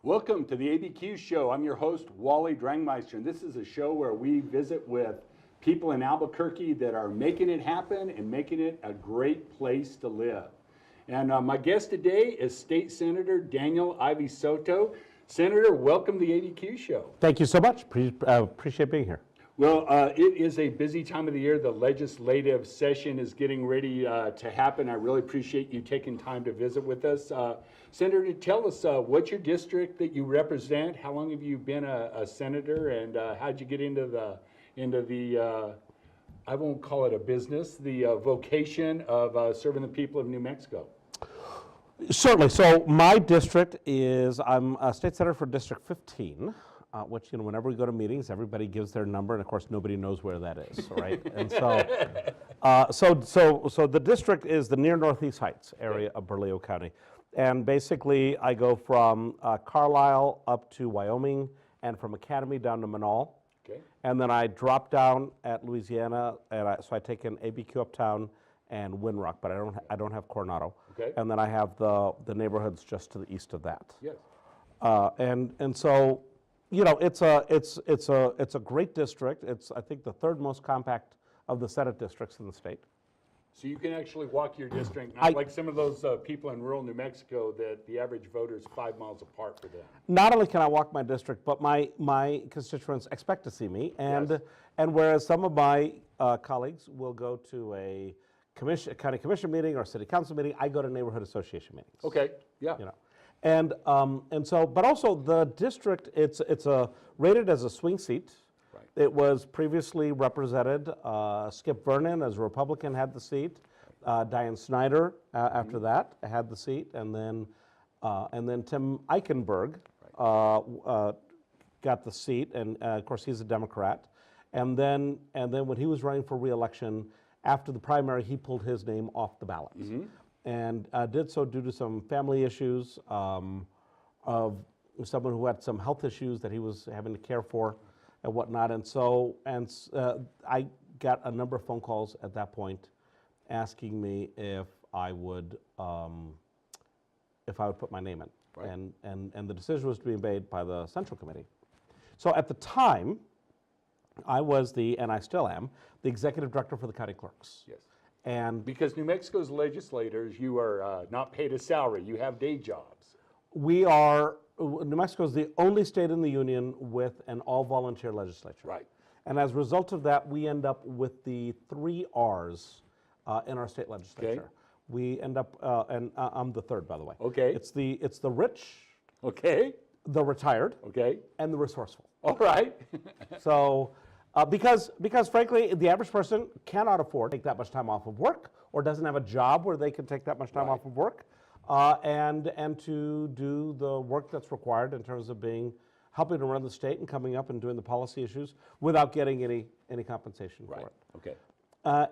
Welcome to the ABQ show. I'm your host, Wally Drangmeister, and this is a show where we visit with people in Albuquerque that are making it happen and making it a great place to live. And my guest today is State Senator Daniel Ivey Soto. Senator, welcome to the ABQ show. Thank you so much. Appreciate being here. Well, it is a busy time of the year. The legislative session is getting ready to happen. I really appreciate you taking time to visit with us. Senator, tell us what's your district that you represent? How long have you been a senator, and how'd you get into the I won't call it a business, the vocation of serving the people of New Mexico? Certainly. So my district is, I'm a state senator for District 15. Which, whenever we go to meetings, everybody gives their number, and of course, nobody knows where that is, right? And so the district is the near Northeast Heights area of Bernalillo County. And basically, I go from Carlisle up to Wyoming, and from Academy down to Manal. Okay. And then I drop down at Louisiana, and so I take in ABQ Uptown and Windrock, but I don't have Coronado. Okay. And then I have the neighborhoods just to the east of that. Yes. And so, it's a great district. It's, I think, the third most compact of the Senate districts in the state. So you can actually walk your district, not like some of those people in rural New Mexico that the average voter is 5 miles apart for them. Not only can I walk my district, but my constituents expect to see me. And whereas some of my colleagues will go to a county commission meeting or city council meeting, I go to neighborhood association meetings. Okay, yeah. And so, but also the district, it's rated as a swing seat. Right. It was previously represented, Skip Vernon as a Republican had the seat, Diane Snyder after that had the seat, and then Tim Eichenberg got the seat, and of course he's a Democrat. And then when he was running for re-election, after the primary, he pulled his name off the ballot. Mm-hmm. And did so due to some family issues of someone who had some health issues that he was having to care for and whatnot. And so, I got a number of phone calls at that point asking me if I would put my name in. Right. And the decision was to be made by the Central Committee. So at the time, I was and I still am, the executive director for the county clerks. Yes. And because New Mexico's legislators, you are not paid a salary, you have day jobs. New Mexico is the only state in the union with an all-volunteer legislature. Right. And as a result of that, we end up with the 3 R's in our state legislature. Okay. We end up, and I'm the third, by the way. Okay. It's the rich, okay, the retired, okay, and the resourceful. All right. So, because frankly, the average person cannot afford to take that much time off of work, or doesn't have a job where they can take that much time off of work, and to do the work that's required in terms of helping to run the state and coming up and doing the policy issues without getting any compensation for it. Okay.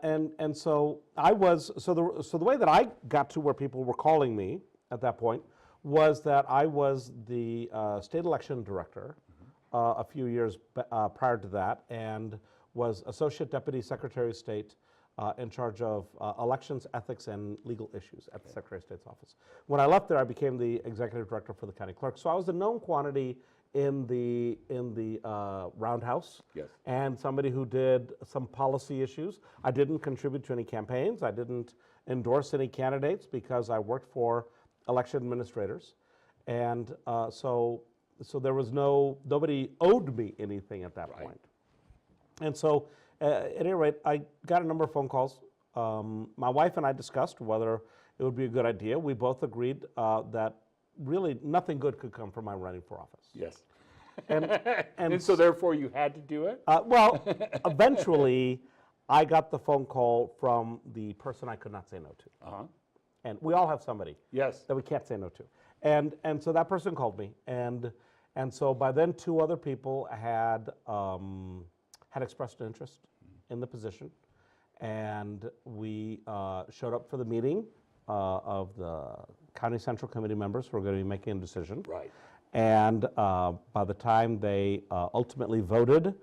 And so the way that I got to where people were calling me at that point was that I was the state election director a few years prior to that, and was Associate Deputy Secretary of State in charge of elections, ethics, and legal issues at the Secretary of State's office. When I left there, I became the Executive Director for the County Clerk. So I was a known quantity in the roundhouse, yes, and somebody who did some policy issues. I didn't contribute to any campaigns. I didn't endorse any candidates because I worked for election administrators. And so there was nobody owed me anything at that point. And so, at any rate, I got a number of phone calls. My wife and I discussed whether it would be a good idea. We both agreed that really nothing good could come from my running for office. Yes. And so therefore you had to do it? Well, eventually, I got the phone call from the person I could not say no to. Uh-huh. And we all have somebody that we can't say no to. And so that person called me, and so by then 2 other people had expressed an interest in the position, and we showed up for the meeting of the County Central Committee members who are going to be making a decision. Right. And by the time they ultimately voted,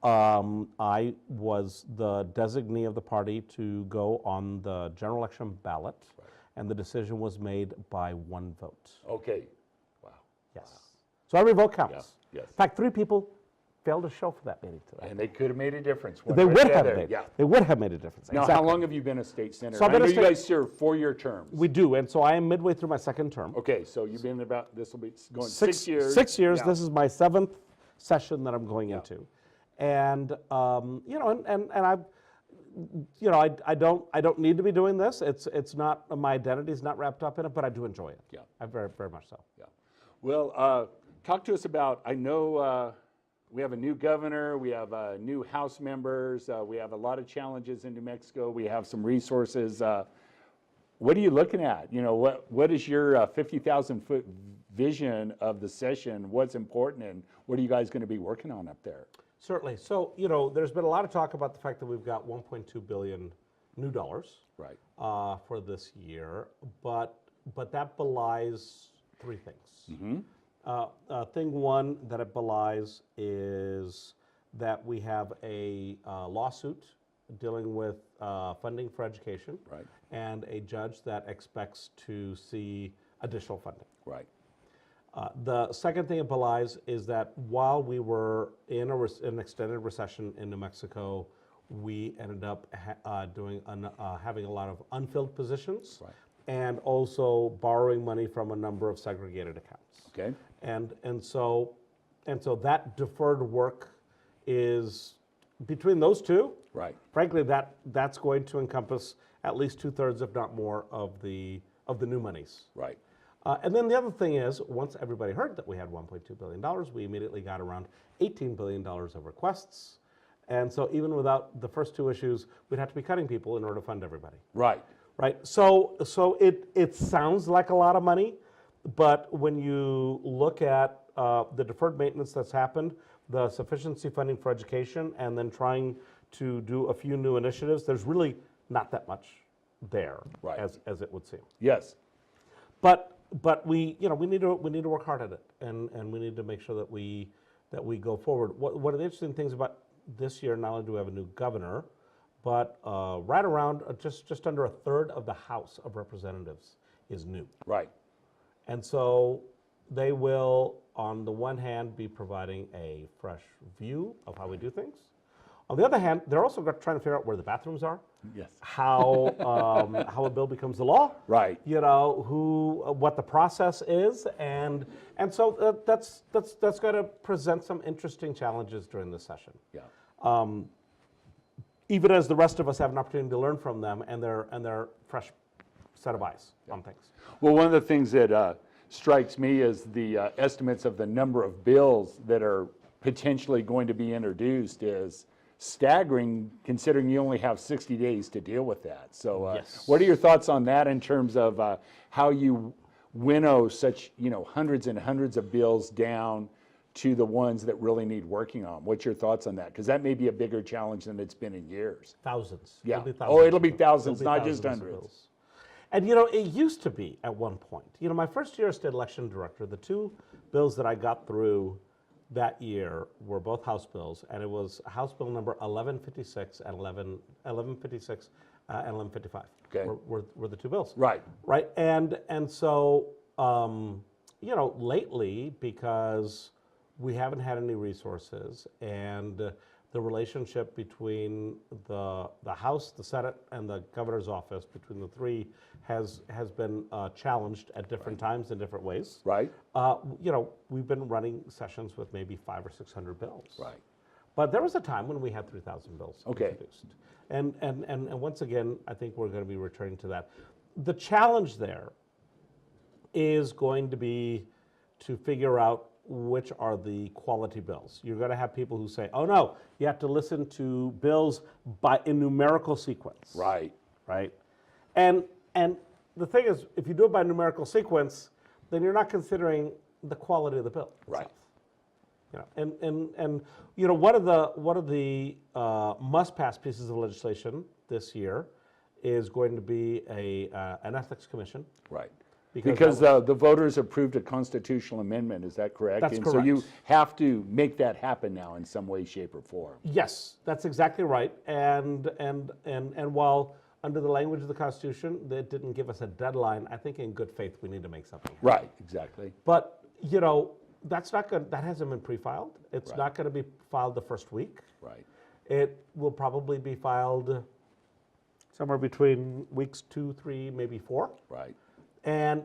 I was the designee of the party to go on the general election ballot. Right. And the decision was made by 1 vote. Okay. Wow. Yes. So every vote counts. Yeah, yes. In fact, 3 people failed to show for that meeting today. And they could have made a difference. one They way or would the have other. made. Yeah. They would have made a difference. Now, exactly. how long have you been a state senator? So I've I been know a you state- guys serve 4-year terms. We do, and so I am midway through my second term. Okay, so you've been about, this will be going 6 years. 6 years. Yeah. This is my 7th session that I'm going into, and you know, and I've, you know, I don't need to be doing this. It's not, my identity is not wrapped up in it, but I do enjoy it. Yeah. I very much so. Yeah. Well, talk to us about, I know we have a new governor, we have new House members, we have a lot of challenges in New Mexico, we have some resources. What are you looking at? You know, what is your 50,000-foot vision of the session? What's important, and what are you guys going to be working on up there? Certainly. So, you know, there's been a lot of talk about the fact that we've got $1.2 billion new dollars Right. for this year, but that belies 3 things. Thing one that it belies is that we have a lawsuit dealing with funding for education, Right. and a judge that expects to see additional funding. Right. The second thing it belies is that while we were in an extended recession in New Mexico, we ended up having a lot of unfilled positions, Right. and also borrowing money from a number of segregated accounts. Okay. And so that deferred work is between those two. Right. Frankly, that's going to encompass at least 2/3, if not more, of the new monies. Right. And then the other thing is, once everybody heard that we had $1.2 billion, we immediately got around $18 billion of requests. And so even without the first 2 issues, we'd have to be cutting people in order to fund everybody. Right. Right. So it sounds like a lot of money, but when you look at the deferred maintenance that's happened, the sufficiency funding for education, and then trying to do a few new initiatives, there's really not that much there, Right. as it would seem. Yes. But we, you know, we need to work hard at it, and we need to make sure that we go forward. One of the interesting things about this year, not only do we have a new governor, but right around just under 1/3 of the House of Representatives is new. Right. And so they will, on the one hand, be providing a fresh view of how we do things. On the other hand, they're also trying to figure out where the bathrooms are, Yes. how a bill becomes the law, Right. you know, what the process is, and so that's going to present some interesting challenges during this session. Yeah. Even as the rest of us have an opportunity to learn from them and their fresh set of eyes on things. Well, one of the things that strikes me is the estimates of the number of bills that are potentially going to be introduced is staggering, considering you only have 60 days to deal with that. So Yes. what are your thoughts on that in terms of how you winnow such, you know, hundreds and hundreds of bills down to the ones that really need working on? What's your thoughts on that? Because that may be a bigger challenge than it's been in years. Thousands. Yeah. It'll be Oh, it'll be of- thousands, it'll be not just thousands of hundreds. bills. And you know, it used to be at one point. You know, my first year as state election director, the 2 bills that I got through that year were both House bills, and it was House Bill number 1156 and 1156 and 1155. Okay. Were the 2 bills. Right. Right. And so you know, lately, because we haven't had any resources, and the relationship between the House, the Senate, and the governor's office, between the 3, has been challenged at different times in different ways. Right. You know, we've been running sessions with maybe 500 or 600 bills. Right. But there was a time when we had 3,000 bills Okay. introduced. And once again, I think we're going to be returning to that. The challenge there is going to be to figure out which are the quality bills. You're going to have people who say, oh no, you have to listen to bills in numerical sequence. Right. Right? And the thing is, if you do it by numerical sequence, then you're not considering the quality of the bill itself. Right. You know, and you know, one of the must-pass pieces of legislation this year is going to be an ethics commission. Right. Because Because that the voters approved a constitutional amendment, is that correct? That's And so you correct. have to make that happen now in some way, shape, or form. Yes, that's exactly right. And while under the language of the Constitution, it didn't give us a deadline, I think in good faith we need to make something happen. Right, exactly. But, you know, That hasn't been pre-filed. It's not going to be filed the first week. Right. It will probably be filed somewhere between weeks 2, 3, maybe 4. Right.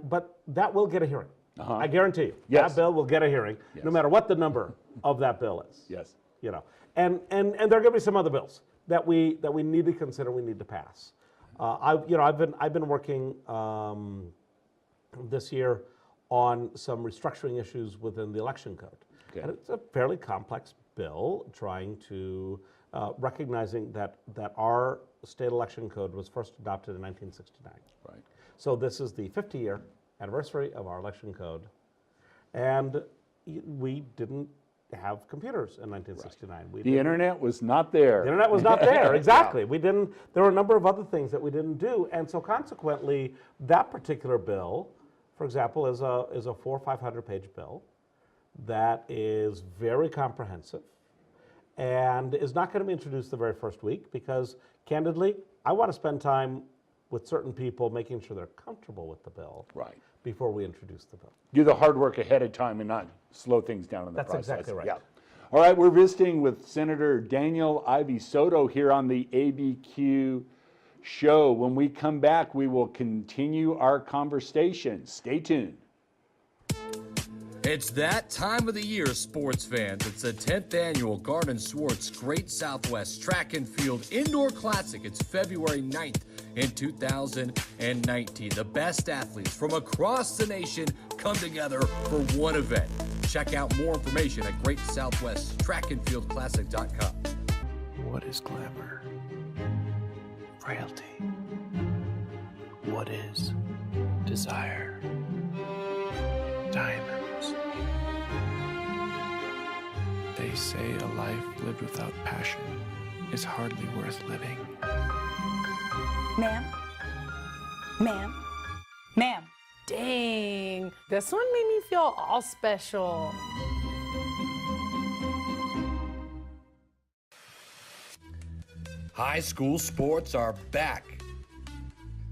But that will get a hearing. I guarantee you. Yes. That bill will get a hearing, no matter what the number of that bill is. Yes. You know, and there are going to be some other bills that we need to consider, we need to pass. I've been working this year on some restructuring issues within the election code. Okay. And it's a fairly complex bill trying to, recognizing that our state election code was first adopted in 1969. Right. So this is the 50-year anniversary of our election code. And we didn't have computers in 1969. The internet was not there. The internet was not there, exactly. We didn't, there were a number of other things that we didn't do. And so consequently, that particular bill, for example, is a 400 or 500 page bill that is very comprehensive and is not going to be introduced the very first week because, candidly, I want to spend time with certain people making sure they're comfortable with the bill before we introduce the bill. Do the hard work ahead of time and not slow things down in the process. That's exactly right. Yeah. All right, we're visiting with Senator Daniel Ivey Soto here on the ABQ show. When we come back, we will continue our conversation. Stay tuned. It's that time of the year, sports fans. It's the 10th annual Garden Swartz Great Southwest Track and Field Indoor Classic. It's February 9th in 2019. The best athletes from across the nation come together for one event. Check out more information at GreatSouthwestTrackAndFieldClassic.com. What is glamour? Frailty. What is desire? Diamonds. They say a life lived without passion is hardly worth living. Ma'am? Ma'am? Ma'am? Dang, this one made me feel all special. High school sports are back.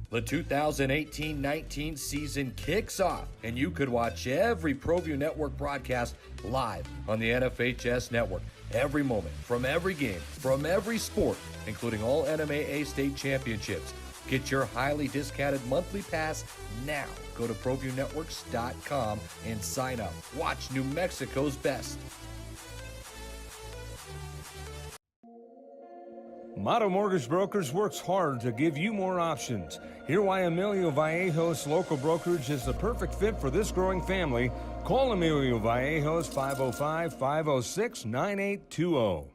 The 2018-19 season kicks off, and you could watch every ProView Network broadcast live on the NFHS network. Every moment, from every game, from every sport, including all NMAA state championships. Get your highly discounted monthly pass now. Go to ProViewNetworks.com and sign up. Watch New Mexico's best. Motto Mortgage Brokers works hard to give you more options. Hear why Emilio Vallejo's local brokerage is the perfect fit for this growing family. Call Emilio Vallejo's 505-506-9820.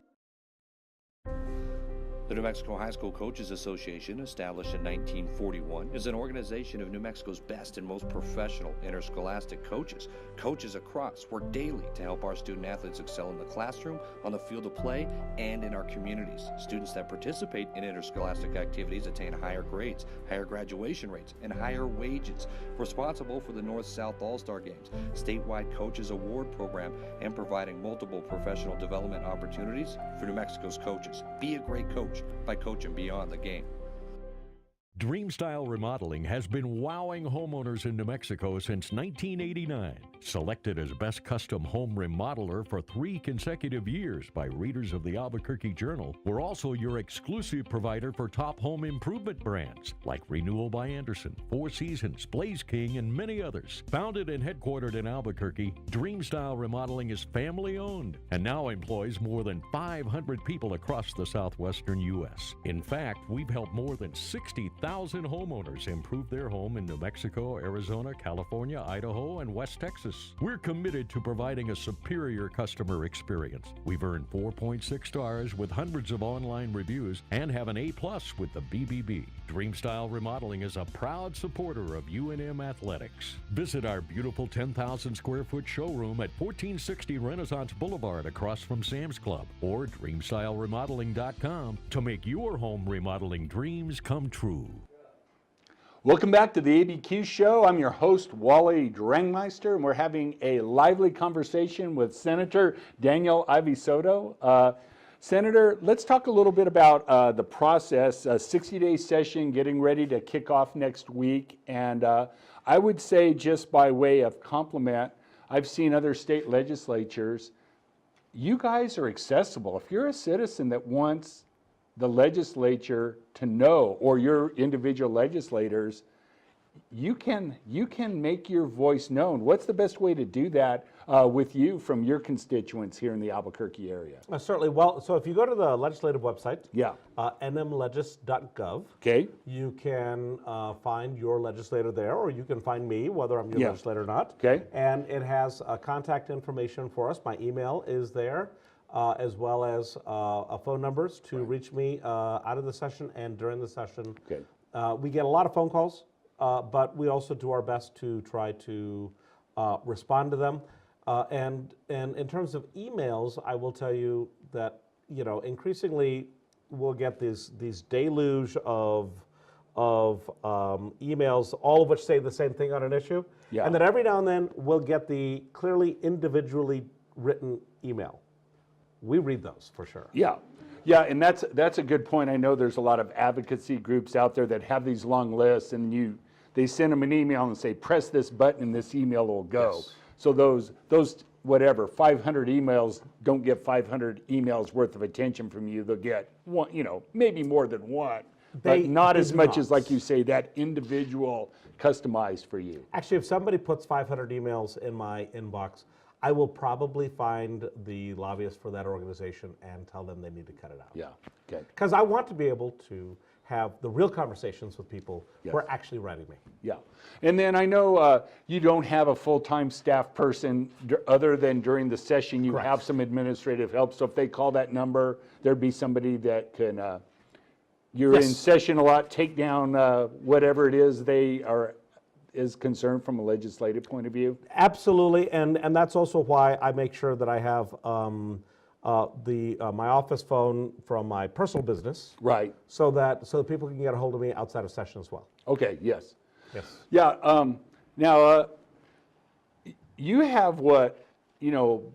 The New Mexico High School Coaches Association, established in 1941, is an organization of New Mexico's best and most professional interscholastic coaches. Coaches across work daily to help our student athletes excel in the classroom, on the field of play, and in our communities. Students that participate in interscholastic activities attain higher grades, higher graduation rates, and higher wages. Responsible for the North-South All-Star Games, statewide Coaches Award Program, and providing multiple professional development opportunities for New Mexico's coaches. Be a great coach by coaching beyond the game. Dreamstyle Remodeling has been wowing homeowners in New Mexico since 1989. Selected as Best Custom Home Remodeler for 3 consecutive years by readers of the Albuquerque Journal, we're also your exclusive provider for top home improvement brands like Renewal by Anderson, Four Seasons, Blaze King, and many others. Founded and headquartered in Albuquerque, Dreamstyle Remodeling is family-owned and now employs more than 500 people across the southwestern U.S. In fact, we've helped more than 60,000 homeowners improve their home in New Mexico, Arizona, California, Idaho, and West Texas. We're committed to providing a superior customer experience. We've earned 4.6 stars with hundreds of online reviews and have an A+ with the BBB. Dreamstyle Remodeling is a proud supporter of UNM Athletics. Visit our beautiful 10,000 square foot showroom at 1460 Renaissance Boulevard across from Sam's Club or DreamstyleRemodeling.com to make your home remodeling dreams come true. Welcome back to the ABQ show. I'm your host, Wally Drangmeister, and we're having a lively conversation with Senator Daniel Ivey Soto. Senator, let's talk a little bit about the process, a 60-day session getting ready to kick off next week. And I would say, just by way of compliment, I've seen other state legislatures. You guys are accessible. If you're a citizen that wants the legislature to know, or your individual legislators, you can make your voice known. What's the best way to do that with you from your constituents here in the Albuquerque area? Certainly. Well, so if you go to the legislative website, Yeah. nmlegis.gov, Okay. you can find your legislator there, or you can find me, whether I'm your Yeah. legislator or not. Okay. And it has contact information for us. My email is there, as well as phone numbers to reach me out of the session and during the session. Okay. We get a lot of phone calls, but we also do our best to try to respond to them. And in terms of emails, I will tell you that, increasingly we'll get these deluge of emails, all of which say the same thing on an issue. Yeah. And then every now and then we'll get the clearly individually written email. We read those for sure. Yeah. Yeah, and that's a good point. I know there's a lot of advocacy groups out there that have these long lists, and they send them an email and say, press this button and this email will go. Yes. So those whatever, 500 emails don't get 500 emails worth of attention from you. They'll get one, maybe more than one, but not as much as, like you say, that individual customized for you. Actually, if somebody puts 500 emails in my inbox, I will probably find the lobbyist for that organization and tell them they need to cut it out. Yeah, okay. Because I want to be able to have the real conversations with people who are actually writing me. Yeah. And then I know you don't have a full-time staff person other than during the session. You Correct. have some administrative help. So if they call that number, there'd be somebody that can, you're in Yes. session a lot, take down whatever it is is concerned from a legislative point of view. Absolutely, and that's also why I make sure that I have my office phone from my personal business, Right. so that people can get a hold of me outside of session as well. Okay, yes. Yes. Yeah, now, you have what,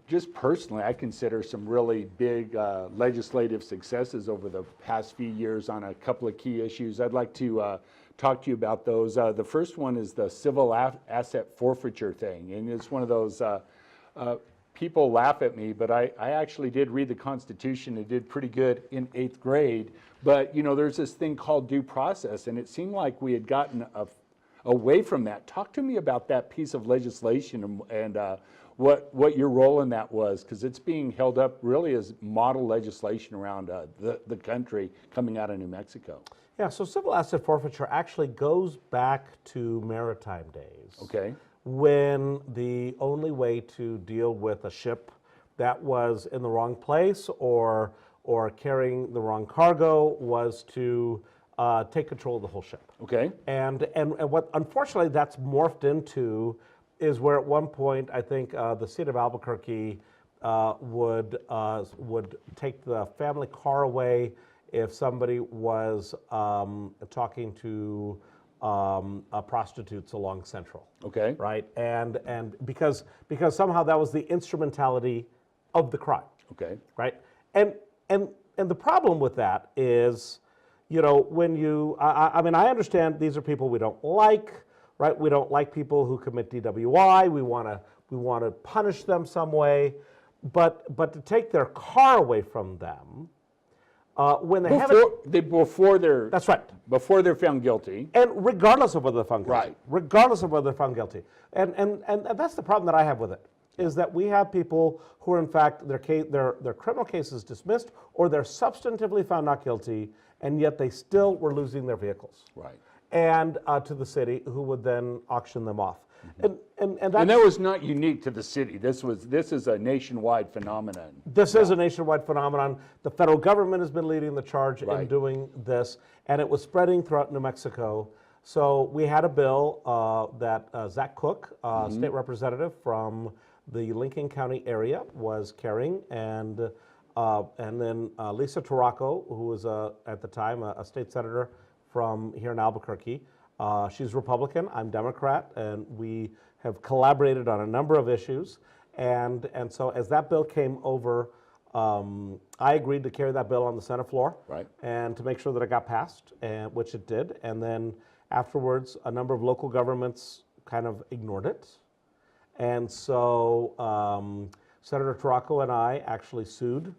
just personally, I consider some really big legislative successes over the past few years on a couple of key issues. I'd like to talk to you about those. The first one is the civil asset forfeiture thing, and it's one of those, people laugh at me, but I actually did read the Constitution and did pretty good in 8th grade, but there's this thing called due process, and it seemed like we had gotten away from that. Talk to me about that piece of legislation and what your role in that was, because it's being held up really as model legislation around the country coming out of New Mexico. Yeah, so civil asset forfeiture actually goes back to maritime days. Okay. When the only way to deal with a ship that was in the wrong place or carrying the wrong cargo was to take control of the whole ship. Okay. And what unfortunately that's morphed into is where at one point I think the city of Albuquerque would take the family car away if somebody was talking to prostitutes along Central. Okay. Right, and because somehow that was the instrumentality of the crime. Okay. Right, and the problem with that is, when you, I mean, I understand these are people we don't like, right? We don't like people who commit DWI. We want to punish them some way, but to take their car away from them when they haven't. Before they're. That's right. Before they're found guilty. And regardless of whether they're found guilty. Right. Regardless of whether they're found guilty. And that's the problem that I have with it, is that we have people who are in fact, their criminal case is dismissed or they're substantively found not guilty, and yet they still were losing their vehicles. Right. And to the city, who would then auction them off. And that was not unique to the city. This is a nationwide phenomenon. This is a nationwide phenomenon. The federal government has been leading the charge in doing this, and it was spreading throughout New Mexico. So we had a bill that Zach Cook, state representative from the Lincoln County area, was carrying, and then Lisa Taraco, who was at the time a state senator from here in Albuquerque. She's Republican, I'm Democrat, and we have collaborated on a number of issues. And so as that bill came over, I agreed to carry that bill on the Senate floor, right, and to make sure that it got passed, which it did. And then afterwards, a number of local governments kind of ignored it. And so Senator Taraco and I actually sued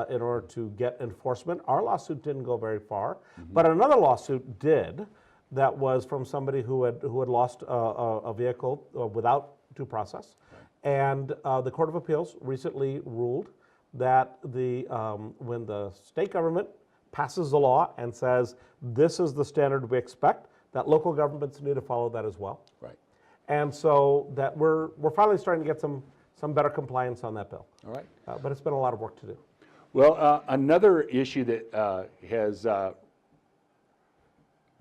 in order to get enforcement. Our lawsuit didn't go very far, but another lawsuit did. That was from somebody who had lost a vehicle without due process, and the Court of Appeals recently ruled that when the state government passes a law and says this is the standard we expect, that local governments need to follow that as well. Right. And so that we're finally starting to get some better compliance on that bill. All right. But it's been a lot of work to do. Well, another issue that has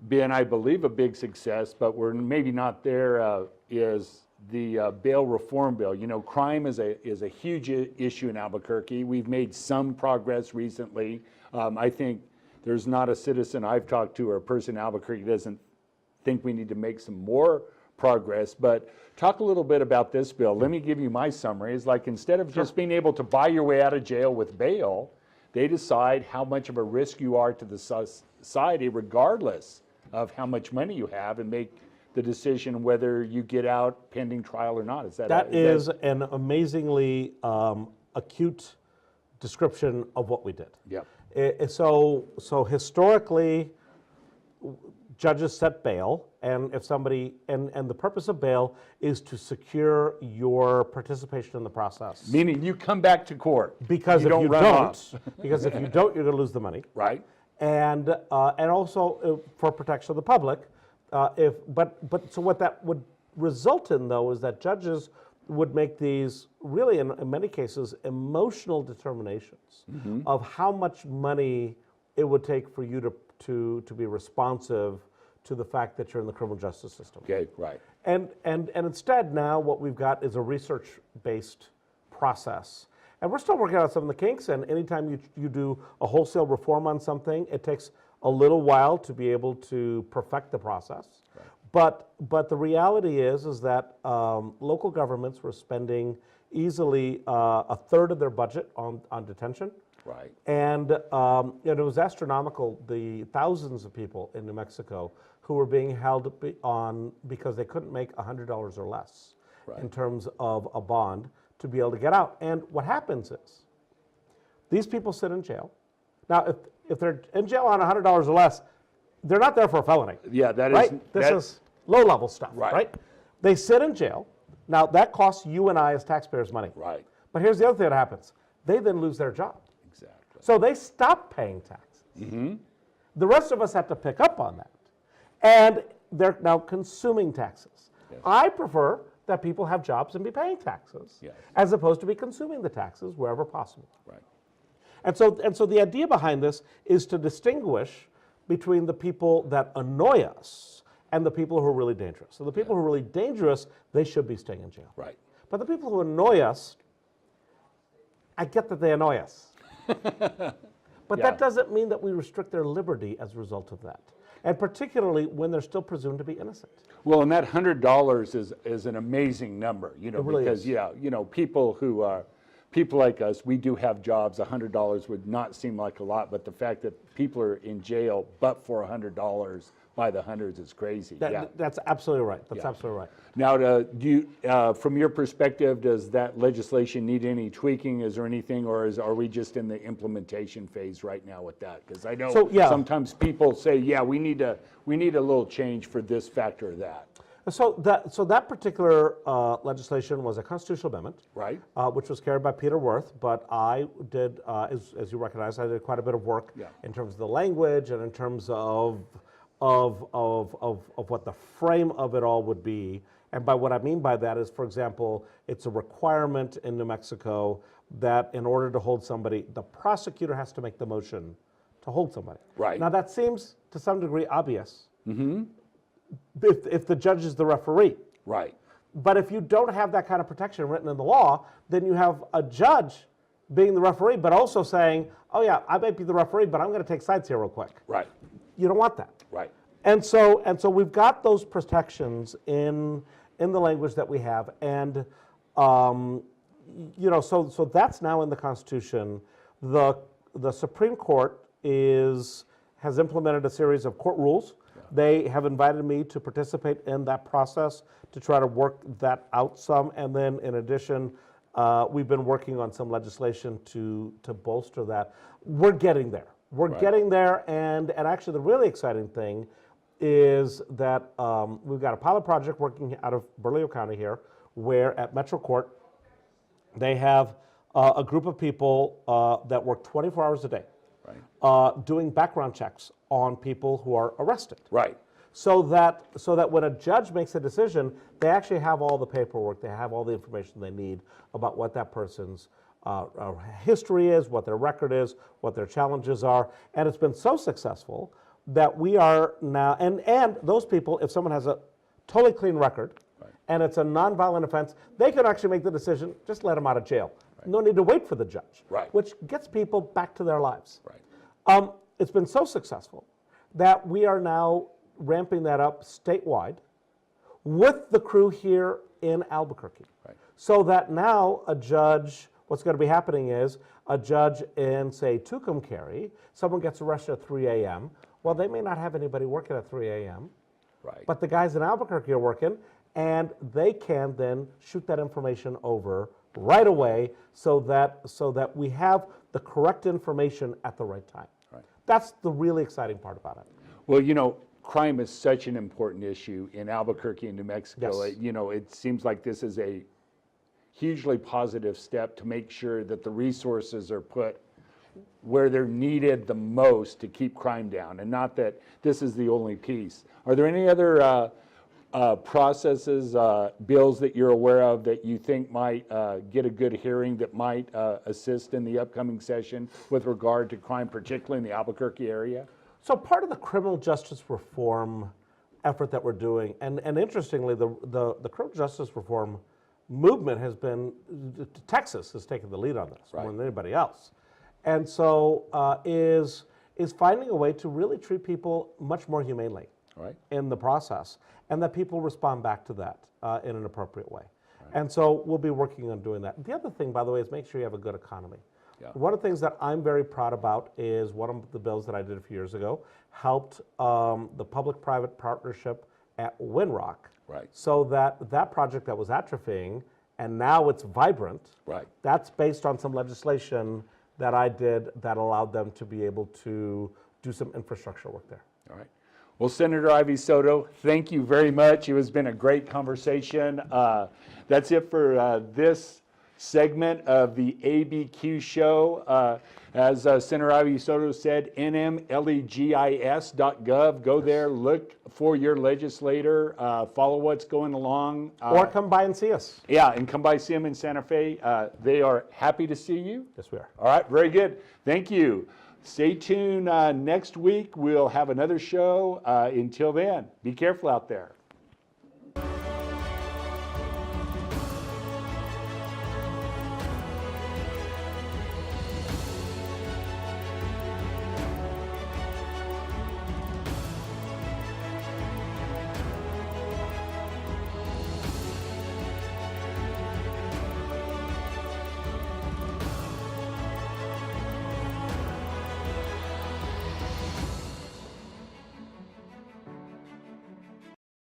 been, I believe, a big success, but we're maybe not there, is the bail reform bill. You know, crime is a huge issue in Albuquerque. We've made some progress recently. I think there's not a citizen I've talked to or a person in Albuquerque doesn't think we need to make some more progress. But talk a little bit about this bill. Let me give you my summary. It's like instead of just being able to buy your way out of jail with bail, they decide how much of a risk you are to the society regardless of how much money you have, and make the decision whether you get out pending trial or not. That is an amazingly acute description of what we did. Yep. So historically, judges set bail, and if somebody and the purpose of bail is to secure your participation in the process. Meaning you come back to court. Because if you run off. because if you don't, you're going to lose the money. Right. And also for protection of the public. So what that would result in, though, is that judges would make these really, in many cases, emotional determinations of how much money it would take for you to be responsive to the fact that you're in the criminal justice system. Okay, right. And instead now what we've got is a research-based process. And we're still working out some of the kinks, and anytime you do a wholesale reform on something, it takes a little while to be able to perfect the process. Right. But the reality is that local governments were spending easily a third of their budget on detention. Right. And it was astronomical, the thousands of people in New Mexico who were being held on because they couldn't make $100 or less in terms of a bond to be able to get out. And what happens is these people sit in jail. Now, if they're in jail on $100 or less, they're not there for a felony. Yeah, that is right. This is low-level stuff, right? They sit in jail. Now that costs you and I as taxpayers money. Right. But here's the other thing that happens: they then lose their job. Exactly. So they stop paying taxes. The rest of us have to pick up on that, and they're now consuming taxes. Yes. I prefer that people have jobs and be paying taxes, as opposed to be consuming the taxes wherever possible. Right. And so the idea behind this is to distinguish between the people that annoy us and the people who are really dangerous. So the people who are really dangerous, they should be staying in jail. Right. But the people who annoy us, I get that they annoy us. But that doesn't mean that we restrict their liberty as a result of that. And particularly when they're still presumed to be innocent. Well, and that $100 is an amazing number, you know, really because is. People who are people like us, we do have jobs. $100 would not seem like a lot, but the fact that people are in jail but for $100 by the hundreds is crazy. That's absolutely right. That's absolutely right. Now, do you, from your perspective, does that legislation need any tweaking? Is there anything, or are we just in the implementation phase right now with that? Because I know sometimes people say, we need a little change for this factor or that. So that particular legislation was a constitutional amendment, right? Which was carried by Peter Wirth, but I did, as you recognize, I did quite a bit of work in terms of the language and in terms of what the frame of it all would be. And by what I mean by that is, for example, it's a requirement in New Mexico that in order to hold somebody, the prosecutor has to make the motion to hold somebody. Right. Now that seems to some degree obvious. If the judge is the referee. Right. But if you don't have that kind of protection written in the law, then you have a judge being the referee, but also saying, oh yeah, I might be the referee, but I'm going to take sides here real quick. Right. You don't want that. Right. And so we've got those protections in the language that we have, and so that's now in the Constitution. The Supreme Court has implemented a series of court rules They have invited me to participate in that process to try to work that out some. And then in addition, we've been working on some legislation to bolster that. We're getting there. We're getting there. And actually the really exciting thing is that we've got a pilot project working out of Bernalillo County here, where at Metro Court, they have a group of people that work 24 hours a day doing background checks on people who are arrested. Right. So that when a judge makes a decision, they actually have all the paperwork, they have all the information they need about what that person's history is, what their record is, what their challenges are. And it's been so successful that we are now, and those people, if someone has a totally clean record, and it's a nonviolent offense, they can actually make the decision, just let them out of jail. No need to wait for the judge, which gets people back to their lives. It's been so successful that we are now ramping that up statewide with the crew here in Albuquerque. So that now a judge, what's going to be happening is a judge in, say, Tucumcari, someone gets arrested at 3 a.m. Well, they may not have anybody working at 3 a.m., but the guys in Albuquerque are working, and they can then shoot that information over right away so that we have the correct information at the right time. That's the really exciting part about it. Well, you know, crime is such an important issue in Albuquerque and New Mexico. Yes. You know, it seems like this is a hugely positive step to make sure that the resources are put where they're needed the most to keep crime down, and not that this is the only piece. Are there any other processes, bills that you're aware of that you think might get a good hearing, that might assist in the upcoming session with regard to crime, particularly in the Albuquerque area? So part of the criminal justice reform effort that we're doing, and interestingly, the criminal justice reform movement has been, Texas has taken the lead on this more than anybody else. And so is finding a way to really treat people much more humanely in the process, and that people respond back to that in an appropriate way. And so we'll be working on doing that. The other thing, by the way, is make sure you have a good economy. One of the things that I'm very proud about is one of the bills that I did a few years ago helped the public-private partnership at Winrock, so that project that was atrophying, and now it's vibrant, that's based on some legislation that I did that allowed them to be able to do some infrastructure work there. All right. Well, Senator Ivey Soto, thank you very much. It has been a great conversation. That's it for this segment of the ABQ show. As Senator Ivey Soto said, nmlegis.gov. Go there, look for your legislator, follow what's going along. Or come by and see us. Yeah, and come by, see them in Santa Fe. They are happy to see you. Yes, we are. All right, very good. Thank you. Stay tuned. Next week, we'll have another show. Until then, be careful out there.